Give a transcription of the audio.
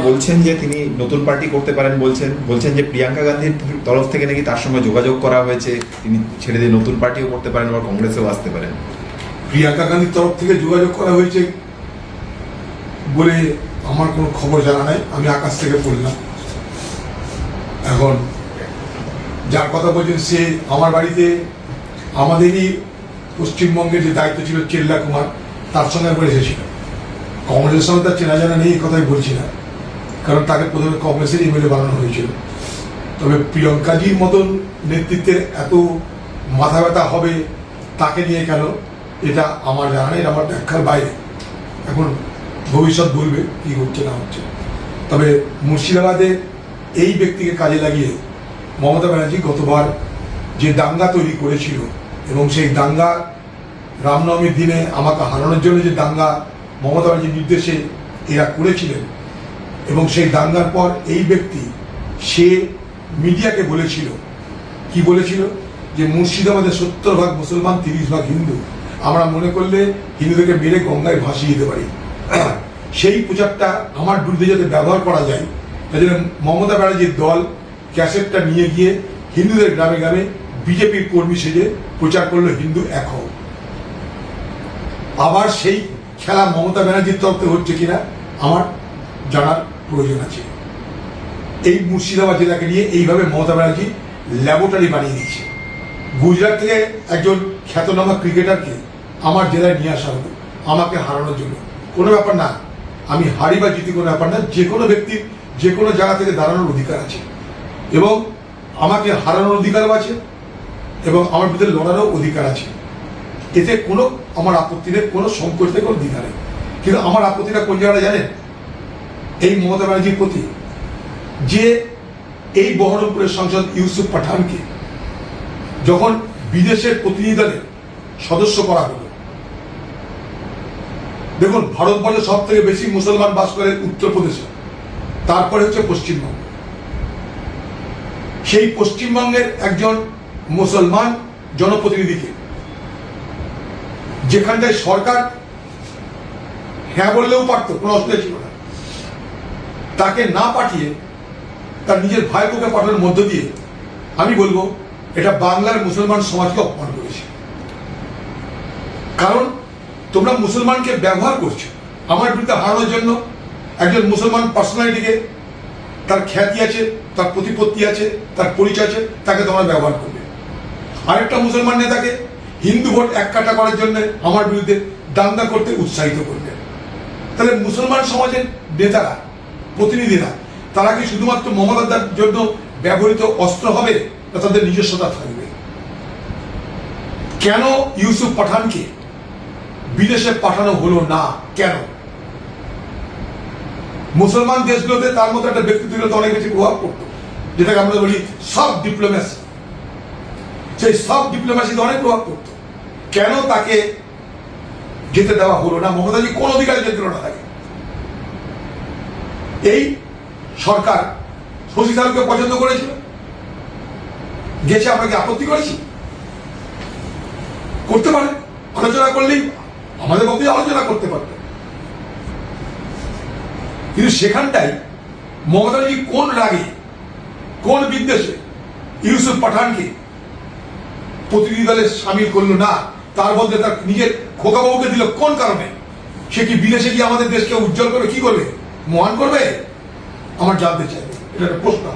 বলছেন যে তিনি নতুন পার্টি করতে পারেন, বলছেন যে প্রিয়াঙ্কা গান্ধীর তরফ থেকে নাকি তার সঙ্গে যোগাযোগ করা হয়েছে, তিনি ছেড়ে দিয়ে নতুন পার্টিও করতে পারেন, আবার কংগ্রেসেও আসতে পারেন। প্রিয়াঙ্কা গান্ধীর তরফ থেকে যোগাযোগ করা হয়েছে বলে আমার কোনো খবর জানা নাই, আমি আকাশ থেকে পড়লাম। এখন যার কথা বলছেন সে আমার বাড়িতে আমাদেরই পশ্চিমবঙ্গের যে দায়িত্ব ছিল চেল্লা কুমার, তার সঙ্গে একবার এসেছিল। কংগ্রেসের সঙ্গে তার চেনা জানা নেই, এই কথাই বলছি না, কারণ তাকে প্রথমে কংগ্রেসের এমএলএ বানানো হয়েছিল। তবে প্রিয়ঙ্কাজির মতন নেতৃত্বের এত মাথা ব্যথা হবে তাকে নিয়ে কেন, এটা আমার জানা নেই, এটা আমার ব্যাখ্যার বাইরে। এখন ভবিষ্যৎ বলবে কি হচ্ছে না হচ্ছে। তবে মুর্শিদাবাদে এই ব্যক্তিকে কাজে লাগিয়ে মমতা ব্যানার্জি গতবার যে দাঙ্গা তৈরি করেছিল, এবং সেই দাঙ্গা রামনবমীর দিনে আমাকে হারানোর জন্য যে দাঙ্গা মমতা ব্যানার্জির নির্দেশে এরা করেছিলেন, এবং সেই দাঙ্গার পর এই ব্যক্তি সে মিডিয়াকে বলেছিল, কি বলেছিল, যে মুর্শিদাবাদে 70% মুসলমান 30% হিন্দু, আমরা মনে করলে হিন্দুদেরকে মেরে গঙ্গায় ভাসিয়ে দিতে পারি। সেই প্রচারটা আমার বিরুদ্ধে যাতে ব্যবহার করা যায়, তাই জন্য মমতা ব্যানার্জির দল ক্যাসেটটা নিয়ে গিয়ে হিন্দুদের গ্রামে গ্রামে বিজেপির কর্মী সেজে প্রচার করলো হিন্দু এক হও। আবার সেই খেলা মমতা ব্যানার্জির তরফে হচ্ছে কিনা আমার জানার প্রয়োজন আছে। এই মুর্শিদাবাদ জেলাকে নিয়ে এইভাবে মমতা ব্যানার্জি ল্যাবরেটরি বানিয়ে দিচ্ছে। গুজরাট থেকে একজন খ্যাতনামা ক্রিকেটারকে আমার জেলায় নিয়ে আসা হতো আমাকে হারানোর জন্য। কোনো ব্যাপার না, আমি হারি বা জিতি কোনো ব্যাপার না, যে কোনো ব্যক্তির যে কোনো জায়গা থেকে দাঁড়ানোর অধিকার আছে, এবং আমাকে হারানোর অধিকারও আছে, এবং আমার ভিতরে লড়ারও অধিকার আছে। এতে কোনো আমার আপত্তি নেই, কোনো সংকোচ নেই, কোনো দ্বিধা নেই। কিন্তু আমার আপত্তিটা কোন জায়গাটা জানেন? এই মমতা ব্যানার্জির প্রতি, যে এই বহরমপুরের সাংসদ ইউসুফ পাঠানকে যখন বিদেশের প্রতিনিধি দলের সদস্য করা হলো, দেখুন ভারতবর্ষে সব থেকে বেশি মুসলমান বাস করে উত্তরপ্রদেশে, তারপরে হচ্ছে পশ্চিমবঙ্গ। সেই পশ্চিমবঙ্গের একজন মুসলমান জনপ্রতিনিধিকে, যেখানটায় সরকার হ্যাঁ বললেও পারতো, কোনো অসুবিধা ছিল না, তাকে না পাঠিয়ে তার নিজের ভাইপোকে পাঠানোর মধ্য দিয়ে আমি বলবো এটা বাংলার মুসলমান সমাজকে অপমান করেছে। কারণ তোমরা মুসলমানকে ব্যবহার করছো আমার বিরুদ্ধে হারানোর জন্য। একজন মুসলমান পার্সোনালিটিকে, তার খ্যাতি আছে, তার প্রতিপত্তি আছে, তার পরিচয় আছে, তাকে তোমরা ব্যবহার করবে। আরেকটা মুসলমান নেতাকে হিন্দু ভোট এক কাটা করার জন্য আমার বিরুদ্ধে দাঙ্গা করতে উৎসাহিত করবে। তাহলে মুসলমান সমাজের নেতারা, প্রতিনিধিরা, তারা কি শুধুমাত্র মমতার জন্য ব্যবহৃত অস্ত্র হবে, না তাদের নিজস্বতা থাকবে? কেন ইউসুফ পাঠানকে বিদেশে পাঠানো হলো না? কেন? মুসলমান দেশগুলোতে তার মতো একটা ব্যক্তিত্ব অনেক বেশি প্রভাব পড়তো, যেটাকে আমরা বলি সফট ডিপ্লোম্যাসি। সেই সফট ডিপ্লোম্যাসিতে অনেক প্রভাব পড়তো। কেন তাকে যেতে দেওয়া হলো না? মমতাজি কোন অধিকারে যেতে দিল না তাকে? এই সরকার শশী থারুরকে পছন্দ করেছিল, গেছে, আমরা কি আপত্তি করেছি? করতে পারে, আলোচনা করলেই আমাদের পক্ষে আলোচনা করতে পারবে। কিন্তু সেখানটাই মমতাজি কোন রাগে, কোন বিদ্বেষে ইউসুফ পাঠানকে প্রতিনিধি দলে সামিল করলো না? তার বদলে তার নিজের খোকাবাবুকে দিল কোন কারণে? সে কি বিদেশে গিয়ে আমাদের দেশকে উজ্জ্বল করবে, কি করবে, মহান করবে? আমার জানতে চাই, এটা একটা প্রশ্ন।